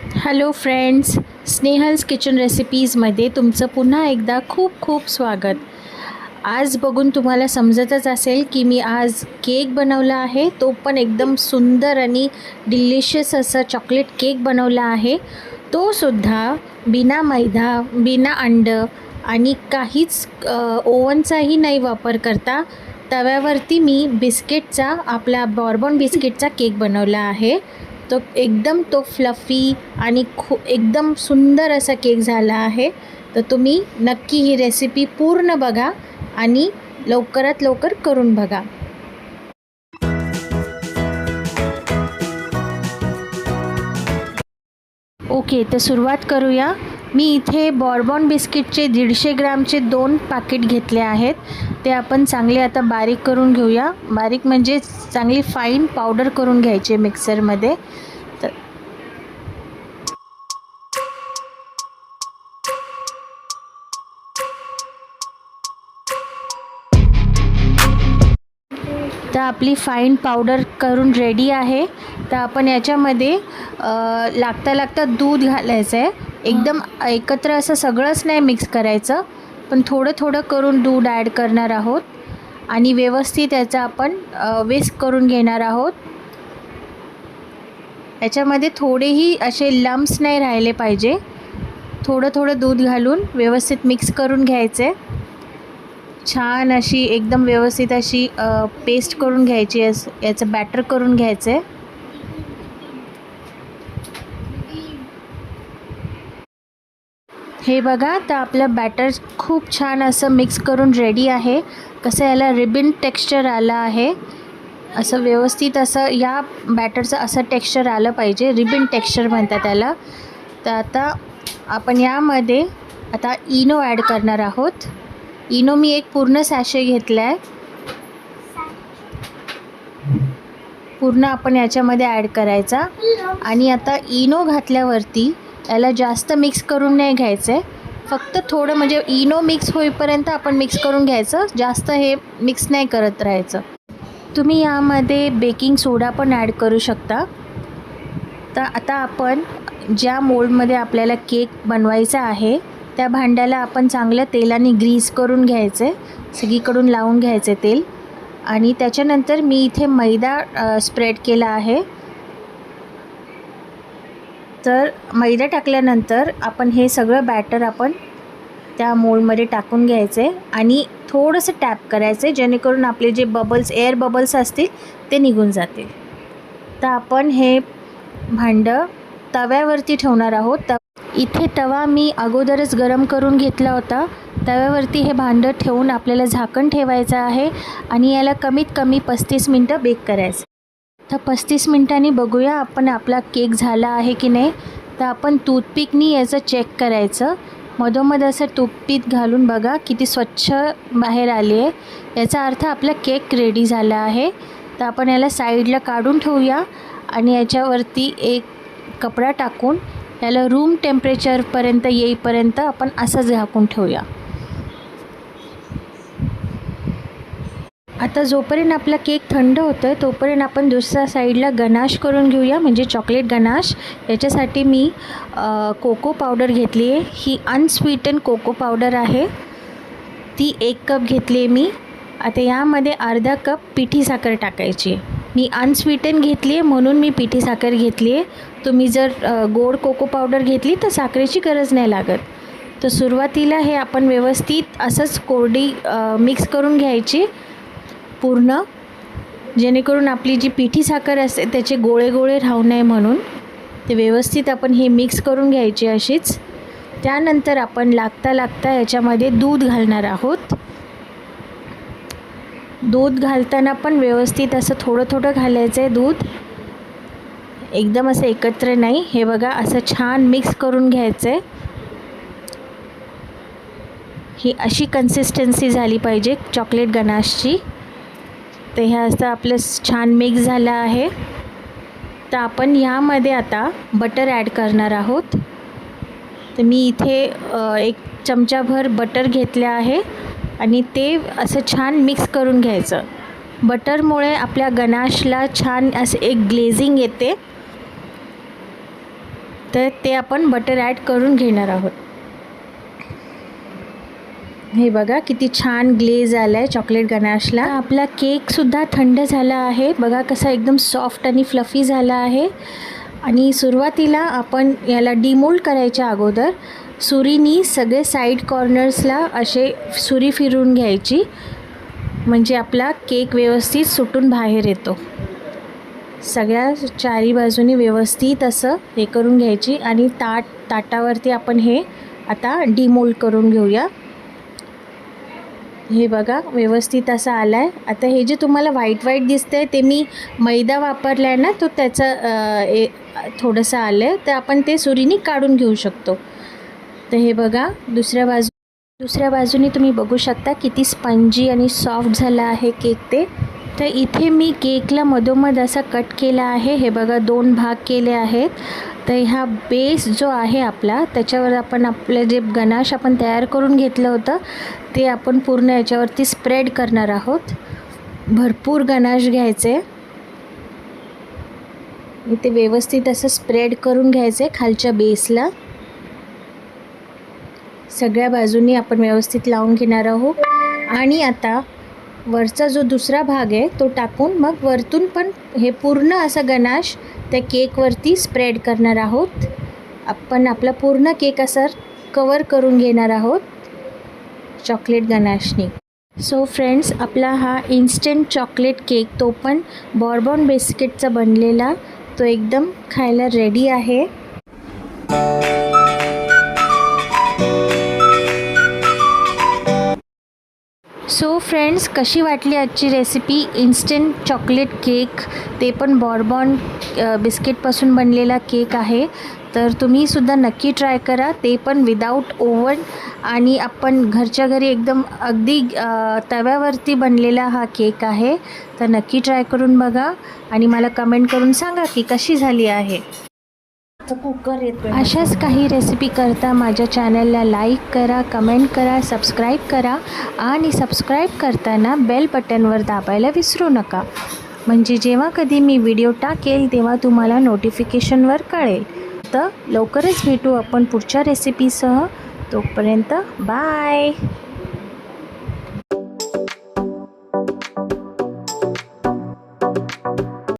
Hello friends, Snehal's kitchen रेसिपीजमध्ये तुमचं पुन्हा एकदा खूप खूप स्वागत. आज बघून तुम्हाला समजतच असेल की मी आज केक बनवला आहे. तो पण एकदम सुंदर आणि डिलिशियस असा चॉकलेट केक बनवला आहे. तो सुद्धा बिना मैदा, बिना अंडं आणि काहीच ओव्हनचाही नाही वापर करता तव्यावरती मी बिस्किटचा, आपला बॉर्बन बिस्किटचा केक बनवला आहे. तो फ्लफी आणि एकदम सुंदर असा केक झाला आहे. तर तुम्ही नक्की ही रेसिपी पूर्ण बघा आणि लवकरात लवकर करून बघा. ओके, तर सुरुवात करूया. मी इथे बॉर्बन बिस्किटचे 150 ग्रामचे 2 पॅकेट घेतले आहेत. ते आपण चांगले आता बारीक करून घेऊया. बारीक म्हणजे चांगली फाईन पावडर करून घ्यायचे मिक्सरमध्ये. तर आपली फाईन पावडर करून रेडी आहे. तर आपण याच्यामध्ये लागता दूध घालायचं आहे. एकदम एकत्र असं सगळंच नाही मिक्स करायचं, पण थोडं थोडं करून दूध ॲड करणार आहोत आणि व्यवस्थित याचा आपण विस्क करून घेणार आहोत. याच्यामध्ये थोडेही असे लम्प्स नाही राहिले पाहिजे. थोडं थोडं दूध घालून व्यवस्थित मिक्स करून घ्यायचे. छान अशी एकदम व्यवस्थित अशी पेस्ट करून घ्यायची. याचं बॅटर करून घ्यायचं आहे. हे बघा, तर आपलं बॅटर खूप छान असं मिक्स करून रेडी आहे. कसं याला रिबन टेक्स्चर आलं आहे. असं व्यवस्थित असं या बॅटरचं असं टेक्स्चर आलं पाहिजे. रिबन टेक्स्चर म्हणतात त्याला. तर आता आपण यामध्ये आता इनो ॲड करणार आहोत. इनो मी एक पूर्ण सॅशे घेतला आहे. पूर्ण आपण याच्यामध्ये ॲड करायचा. आणि आता इनो घातल्यावरती याला जास्त मिक्स करून नाही घ्यायचं आहे. फक्त थोडं म्हणजे इनो मिक्स होईपर्यंत आपण मिक्स करून घ्यायचं. जास्त हे मिक्स नाही करत राहायचं. तुम्ही यामध्ये बेकिंग सोडा पण ॲड करू शकता. तर आता आपण ज्या मोल्डमध्ये आपल्याला केक बनवायचा आहे त्या भांड्याला आपण चांगलं तेलाने ग्रीस करून घ्यायचे. सगळीकडून लावून घ्यायचे तेल. आणि त्याच्यानंतर मी इथे मैदा स्प्रेड केला आहे. तर मैदा टाकल्यानंतर आपण हे सगळं बॅटर आपण त्या मोल्डमध्ये टाकून घ्यायचे आणि थोडंसं टॅप करायचे, जेणेकरून आपले जे बबल्स, एअर बबल्स असतील ते निघून जातील. तर आपण हे भांडं तव्यावरती ठेवणार आहोत. इथे तवा मी अगोदरच गरम करून घेतला होता. तव्यावरती हे भांडं ठेवून आपल्याला झाकण ठेवायचं आहे आणि याला कमीत कमी 35 मिनटं बेक करायचं. तर 35 मिनटांनी बघूया आपण आपला केक झाला आहे की नाही. तर आपण टूथपिकनी याचं चेक करायचं. मधोमध असं टूथपिक घालून बघा किती स्वच्छ बाहेर आली आहे. याचा अर्थ आपला केक रेडी झाला आहे. तर आपण याला साईडला काढून ठेवूया आणि याच्यावरती एक कपडा टाकून याला रूम टेम्परेचरपर्यंत येईपर्यंत आपण असंच झाकून ठेवूया. आता जोपर्यंत आपला केक थंड होतं आहे तोपर्यंत आपण दुसऱ्या साईडला गनाश करून घेऊया, म्हणजे चॉकलेट गनाश. याच्यासाठी मी कोको पावडर घेतली आहे. ही अनस्वीटन कोको पावडर आहे. ती 1 कप घेतली आहे मी. आता यामध्ये अर्धा कप पिठी साखर टाकायची आहे. मी अनस्वीटन घेतली आहे म्हणून मी पिठी साखर घेतली आहे. तुम्ही जर गोड कोको पावडर घेतली तर साखरेची गरज नाही लागत. तर सुरुवातीला हे आपण व्यवस्थित असंच कोरडी मिक्स करून घ्यायची पूर्ण, जेणेकरून आपली जी पिठी साखर असते त्याचे गोळे गोळे राहू नये म्हणून. ते व्यवस्थित आपण हे मिक्स करून घ्यायची अशीच. त्यानंतर आपण लागता याच्यामध्ये दूध घालणार आहोत. दूध घालताना पण व्यवस्थित असं थोडं थोडं घालायचं आहे दूध. एकदम असं एकत्र नाही. हे बघा, असं छान मिक्स करून घ्यायचं आहे. ही अशी कन्सिस्टन्सी झाली पाहिजे चॉकलेट गनाशची. तर हे असं आपलं छान मिक्स झालं आहे. तर आपण यामध्ये आता बटर ॲड करणार आहोत. तर मी इथे 1 चमचाभर बटर घेतले आहे आणि ते असं छान मिक्स करून घ्यायचं. बटरमुळे आपल्या गनाशला छान असं एक ग्लेझिंग येते. तर ते आपण बटर ॲड करून घेणार आहोत. हे बघा किती छान ग्लेज आला आहे चॉकलेट गनाशला. आपला केकसुद्धा थंड झाला आहे. बघा कसा एकदम सॉफ्ट आणि फ्लफी झाला आहे. आणि सुरुवातीला आपण याला डिमोल्ड करायच्या अगोदर सुरीनी सगळे साईड कॉर्नर्सला असे सुरी फिरून घ्यायची, म्हणजे आपला केक व्यवस्थित सुटून बाहेर येतो. सगळ्या चारी बाजूनी व्यवस्थित असं हे करून घ्यायची आणि ताटावरती आपण हे आता डिमोल्ड करून घेऊया. हे बघा व्यवस्थित असं आला आहे. आता हे जे तुम्हाला व्हाईट दिसतं आहे ते मी मैदा वापरला आहे ना, तो त्याचं थोडंसं आलं आहे, तर आपण ते सुरीनी काढून घेऊ शकतो. तर हे बघा दुसऱ्या बाजूनी तुम्ही बघू शकता किती स्पंजी आणि सॉफ्ट झाला आहे केक ते. तर इथे मी केकला मधोमध असा कट केला आहे. हे बघा 2 भाग केले आहेत. तर ह्या बेस जो आहे आपला, त्याच्यावर आपण आपलं जे गनाश आपण तयार करून घेतलं होतं ते आपण पूर्ण याच्यावरती स्प्रेड करणार आहोत. भरपूर गनाश घ्यायचे, इथे व्यवस्थित असं स्प्रेड करून घ्यायचे खालच्या बेसला. सगळ्या बाजूनी आपण व्यवस्थित लावून घेणार आहोत. आणि आता वरचा जो दुसरा भाग आहे तो टाकून मग वरतून पण हे पूर्ण असा गनाश त्या केकवरती स्प्रेड करणार आहोत. आपण आपला पूर्ण केक असा कवर करून घेणार आहोत चॉकलेट गनाशनी. सो फ्रेंड्स, आपला हा इन्स्टंट चॉकलेट केक, तो पण बॉर्बन बिस्किटचा बनलेला, तो एकदम खायला रेडी आहे. सो फ्रेंड्स, कशी वाटली आजची रेसिपी इन्स्टंट चॉकलेट केक, ते पण बॉर्बन बिस्किटपासून बनलेला केक आहे. तर तुम्हीसुद्धा नक्की ट्राय करा, ते पण विदाऊट ओव्हन, आणि आपण घरच्या घरी एकदम अगदी तव्यावरती बनलेला हा केक आहे. तर नक्की ट्राय करून बघा आणि मला कमेंट करून सांगा की कशी झाली आहे. कुकर येतो. अशाच काही रेसिपी करता माझ्या चॅनलला लाईक करा, कमेंट करा, सबस्क्राईब करा आणि सबस्क्राईब करताना बेल बटनवर दाबायला विसरू नका, म्हणजे जेव्हा कधी मी व्हिडिओ टाकेल तेव्हा तुम्हाला नोटिफिकेशनवर कळेल. तर लवकरच भेटू आपण पुढच्या रेसिपीसह. तोपर्यंत बाय.